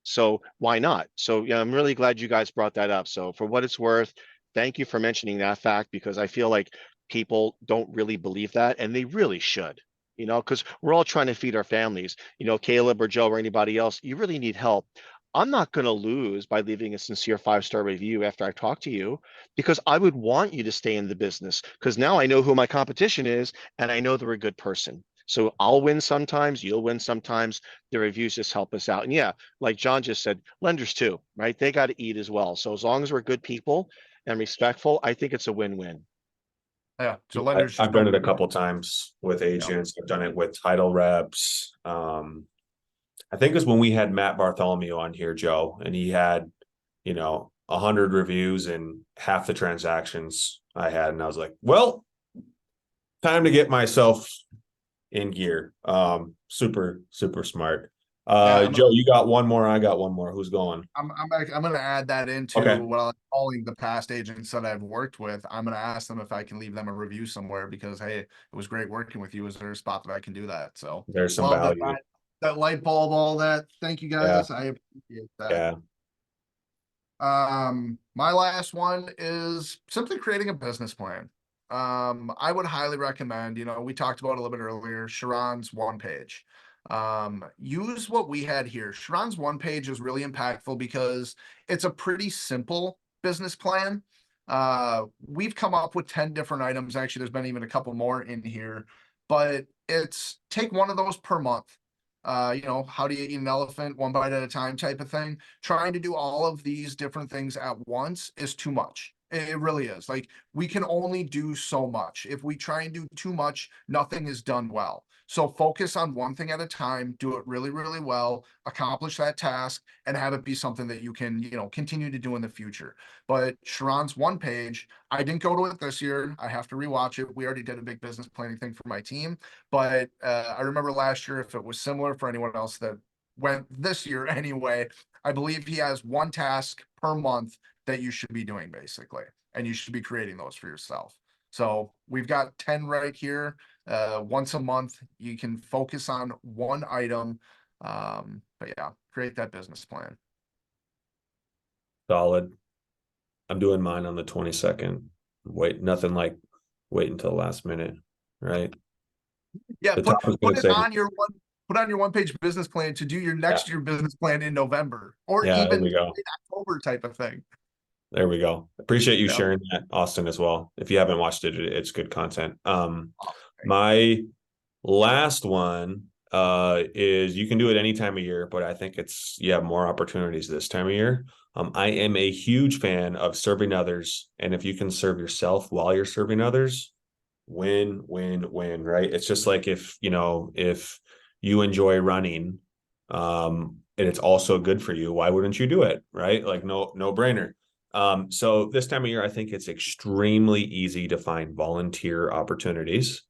S4: So why not? So yeah, I'm really glad you guys brought that up. So for what it's worth, thank you for mentioning that fact, because I feel like people don't really believe that, and they really should. Because we're all trying to feed our families. Caleb or Joe or anybody else, you really need help. I'm not going to lose by leaving a sincere 5-star review after I talk to you, because I would want you to stay in the business, because now I know who my competition is, and I know they're a good person. So I'll win sometimes, you'll win sometimes. The reviews just help us out. And yeah, like John just said, lenders too, right? They got to eat as well. So as long as we're good people and respectful, I think it's a win-win.
S2: Yeah, so lenders just
S1: I've done it a
S2: don't.
S1: couple times with agents. I've done it with title reps. I think it was when we had Matt Bartholomew on here, Joe, and he had, 100 reviews and half the transactions I had, and I was like, well, time to get myself in gear. Super, super smart.
S2: Yeah,
S1: Joe, you got one more. I got one more. Who's going?
S2: I'm gonna add that into
S1: Okay.
S2: what I'm calling the past agents that I've worked with. I'm gonna ask them if I can leave them a review somewhere because hey, it was great working with you. Is there a spot that I can do that? So
S1: There's some
S2: love that
S1: value.
S2: that light bulb, all that. Thank you
S1: Yeah.
S2: guys. I appreciate that.
S1: Yeah.
S2: My last one is simply creating a business plan. I would highly recommend, we talked about it a little bit earlier, Sharon's one page. Use what we had here. Sharon's one page is really impactful because it's a pretty simple business plan. We've come up with 10 different items. Actually, there's been even a couple more in here, but it's take one of those per month. How do you eat an elephant one bite at a time type of thing. Trying to do all of these different things at once is too much. It really is. Like we can only do so much. If we try and do too much, nothing is done well. So focus on one thing at a time, do it really, really well, accomplish that task, and have it be something that you can, continue to do in the future. But Sharon's one page, I didn't go to it this year. I have to rewatch it. We already did a big business planning thing for my team. But I remember last year, if it was similar for anyone else that went this year anyway, I believe he has one task per month that you should be doing basically, and you should be creating those for yourself. So we've got 10 right here. Once a month, you can focus on one item. But yeah, create that business plan.
S1: Solid. I'm doing mine on the 22nd. Nothing like wait until the last minute, right?
S2: Yeah,
S1: The top is
S2: put
S1: going to
S2: it
S1: say,
S2: on your one page business plan to do your next year business plan in November or
S1: yeah, there
S2: even
S1: we go.
S2: in October type of thing.
S1: There we go. Appreciate you
S2: Yeah.
S1: sharing that, Austin, as well. If you haven't watched it, it's good content.
S2: Okay.
S1: My last one is you can do it any time of year, but I think you have more opportunities this time of year. I am a huge fan of serving others, and if you can serve yourself while you're serving others, win, win, win, right? It's just like if you enjoy running, and it's also good for you, why wouldn't you do it, right? Like no brainer. So this time of year, I think it's extremely easy to find volunteer opportunities.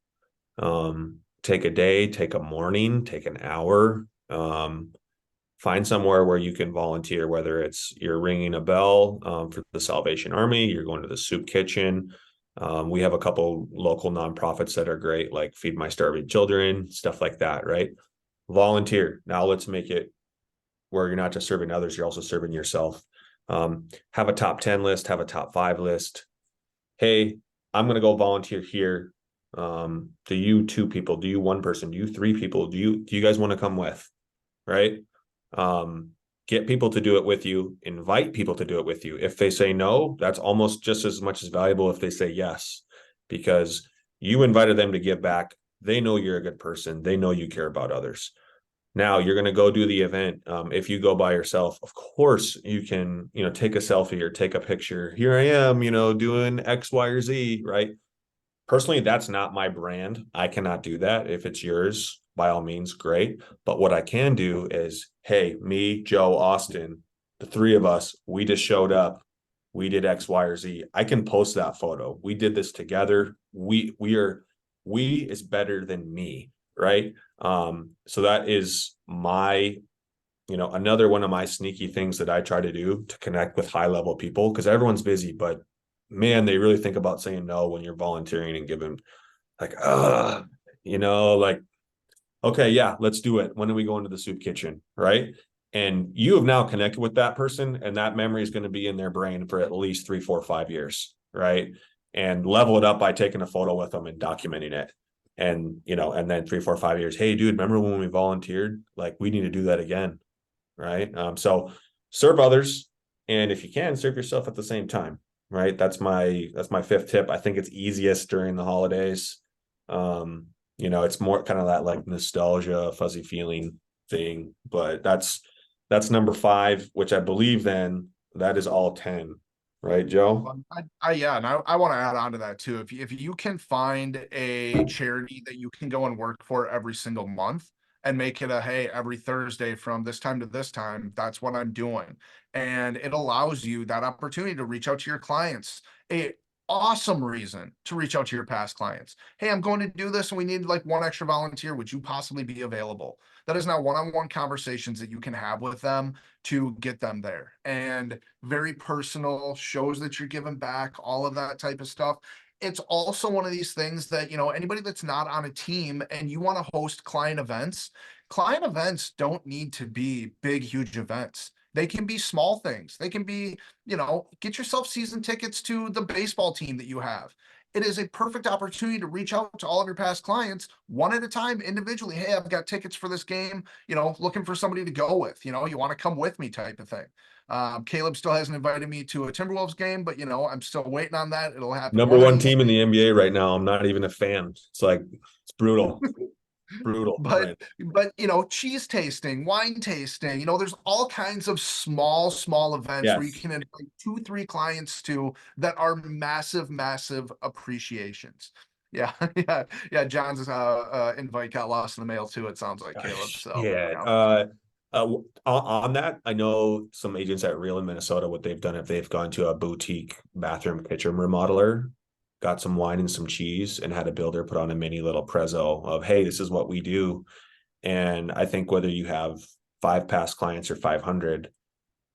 S1: Take a day, take a morning, take an hour, find somewhere where you can volunteer, whether it's you're ringing a bell for the Salvation Army, you're going to the soup kitchen. We have a couple local nonprofits that are great, like Feed My Starving Children, stuff like that, right? Volunteer. Now let's make it where you're not just serving others, you're also serving yourself. Have a top 10 list, have a top 5 list. Hey, I'm going to go volunteer here. Do you 2 people? Do you 1 person? Do you 3 people? Do you guys want to come with? Right? Get people to do it with you, invite people to do it with you. If they say no, that's almost just as much as valuable if they say yes, because you invited them to give back. They know you're a good person. They know you care about others. Now you're going to go do the event. If you go by yourself, of course you can, take a selfie or take a picture. Here I am, doing X, Y, or Z, right? Personally, that's not my brand. I cannot do that. If it's yours, by all means, great. But what I can do is, hey, me, Joe, Austin, the 3 of us, we just showed up. We did X, Y, or Z. I can post that photo. We did this together. We is better than me, right? So that is my, another one of my sneaky things that I try to do to connect with high level people, because everyone's busy, but man, they really think about saying no when you're volunteering and giving like, like, okay, yeah, let's do it. When are we going to the soup kitchen? Right. And you have now connected with that person, and that memory is going to be in their brain for at least 3, 4, 5 years. Right. And level it up by taking a photo with them and documenting it. And, and then 3, 4, 5 years, hey, dude, remember when we volunteered? Like, we need to do that again. Right. So serve others. And if you can, serve yourself at the same time. Right. That's my 5th tip. I think it's easiest during the holidays. It's more kind of that like nostalgia, fuzzy feeling thing, but that's number 5, which I believe then that is all 10. right, Joe?
S2: Yeah, and I want to add on to that too. If you can find a charity that you can go and work for every single month and make it a, hey, every Thursday from this time to this time, that's what I'm doing. And it allows you that opportunity to reach out to your clients. A awesome reason to reach out to your past clients. Hey, I'm going to do this and we need like one extra volunteer. Would you possibly be available? That is now one-on-one conversations that you can have with them to get them there. And very personal, shows that you're giving back, all of that type of stuff. It's also one of these things that, anybody that's not on a team and you want to host client events don't need to be big, huge events. They can be small things. They can be, get yourself season tickets to the baseball team that you have. It is a perfect opportunity to reach out to all of your past clients one at a time individually. Hey, I've got tickets for this game, looking for somebody to go with, you want to come with me type of thing. Caleb still hasn't invited me to a Timberwolves game, but I'm still waiting on that. It'll happen
S1: Number
S2: one of
S1: one
S2: these
S1: team in
S2: days.
S1: the NBA right now. I'm not even a fan. It's like it's brutal. Brutal.
S2: But
S1: Right.
S2: cheese tasting, wine tasting, there's all kinds of small events where you
S1: Yes.
S2: can invite 2-3 clients to that are massive appreciations. Yeah, yeah. John's invite got lost in the mail too, it sounds like, Caleb. So
S1: Yeah.
S2: yeah.
S1: On that, I know some agents at Real in Minnesota, what they've done if they've gone to a boutique bathroom kitchen remodeler, got some wine and some cheese, and had a builder put on a mini little prezzo of, hey, this is what we do. And I think whether you have 5 past clients or 500,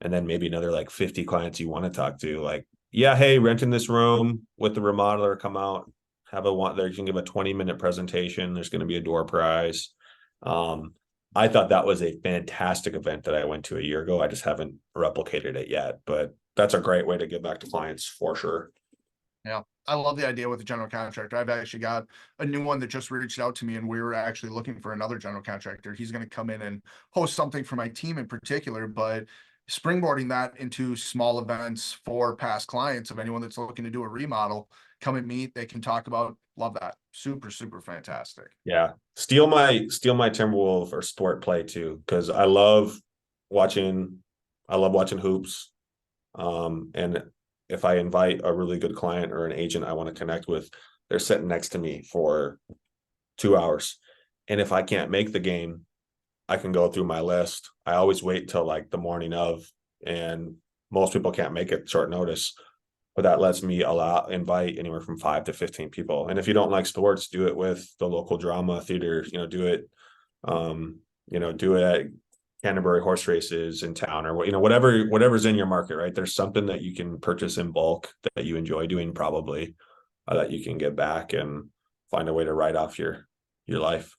S1: and then maybe another like 50 clients you want to talk to, like, yeah, hey, renting this room with the remodeler, come out, have a one there. You can give a 20-minute presentation. There's going to be a door prize. I thought that was a fantastic event that I went to a year ago. I just haven't replicated it yet, but that's a great way to give back to clients for sure.
S2: Yeah, I love the idea with the general contractor. I've actually got a new one that just reached out to me, and we were actually looking for another general contractor. He's going to come in and host something for my team in particular, but springboarding that into small events for past clients of anyone that's looking to do a remodel, come and meet. They can talk about. Love that. Super fantastic.
S1: Yeah. Steal my Timberwolf or sport play too, because watching I love watching hoops. And if I invite a really good client or an agent I want to connect with, they're sitting next to me for 2 hours. And if I can't make the game, I can go through my list. I always wait till like the morning of, and most people can't make it short notice. But that lets me invite anywhere from 5 to 15 people. And if you don't like sports, do it with the local drama theater, do it, do it at Canterbury horse races in town, or whatever's in your market, right? There's something that you can purchase in bulk that you enjoy doing, probably, that you can give back and find a way to write off your life.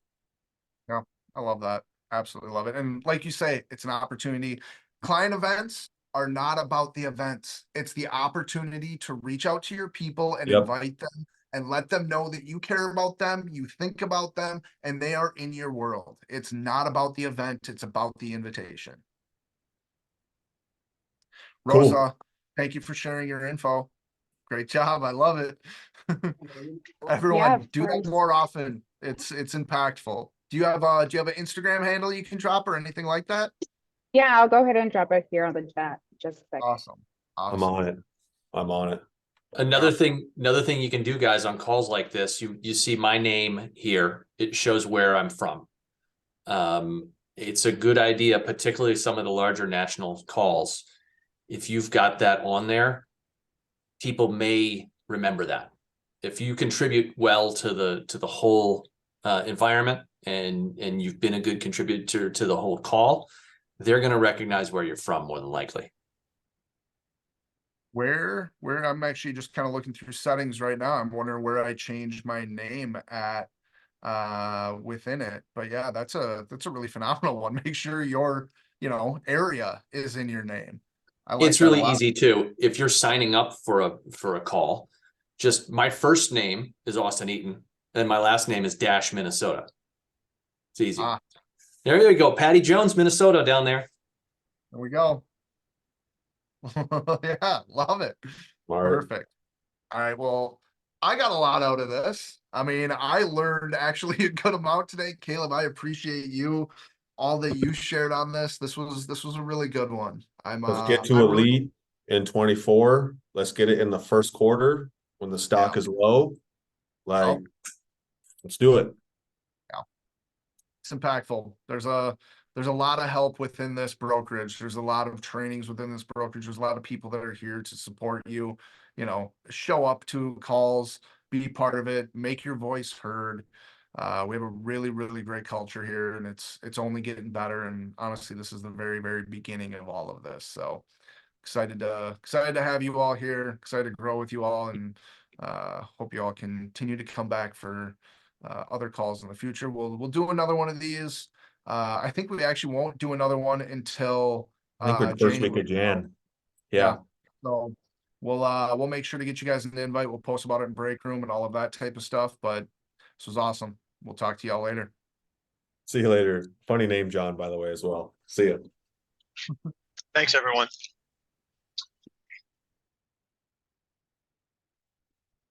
S2: Yeah, I love that. Absolutely love it. And like you say, it's an opportunity. Client events are not about the events. It's the opportunity to reach out to your people and
S1: Yep.
S2: invite them and let them know that you care about them, you think about them, and they are in your world. It's not about the event, it's about the invitation.
S1: Cool.
S2: Rosa, thank you for sharing your info. Great job. I love it. Everyone,
S6: of
S2: do that
S6: course.
S2: more often. It's impactful. Do you have an Instagram handle you can drop or anything like that?
S6: Yeah, I'll go ahead and drop it here on the chat. Just a second.
S2: Awesome.
S1: I'm on it. I'm on it.
S3: Another thing you can do, guys, on calls like this, you see my name here. It shows where I'm from. It's a good idea, particularly some of the larger national calls. If you've got that on there, people may remember that. If you contribute well to the whole environment and you've been a good contributor to the whole call, they're going to recognize where you're from more than likely.
S2: Where I'm actually just kind of looking through settings right now. I'm wondering where I changed my name at within it. But yeah, that's a really phenomenal one. Make sure your area is in your name. I like
S3: It's
S2: that a
S3: really
S2: lot.
S3: easy too. If you're signing up for a call, just my first name is Austin Eaton, and my last name is Dash Minnesota. It's easy. There you go, Patty Jones, Minnesota, down there.
S2: There we go. Yeah, love it.
S1: Smart.
S2: Perfect. All right, well, I got a lot out of this. I mean, I learned actually a good amount today. Caleb, I appreciate you, all that you shared on this. This was a really good one.
S1: Let's get to
S2: I'm really
S1: elite. in 24. Let's get it in the first quarter when the stock is low. Like, let's do it.
S2: It's impactful. There's a lot of help within this brokerage. There's a lot of trainings within this brokerage. There's a lot of people that are here to support you, show up to calls, be part of it, make your voice heard. We have a really, really great culture here, and it's only getting better. And honestly, this is the very, very beginning of all of this. So excited to have you all here, excited to grow with you all, and hope you all continue to come back for other calls in the future. We'll do another one of these. I think we actually won't do another one until
S1: I think we're the first week of Jan. Yeah.
S2: So we'll make sure to get you guys an invite. We'll post about it in break room and all of that type of stuff. But this was awesome. We'll talk to y'all later.
S1: See you later. Funny name, John, by the way, as well. See you.
S4: Thanks, everyone.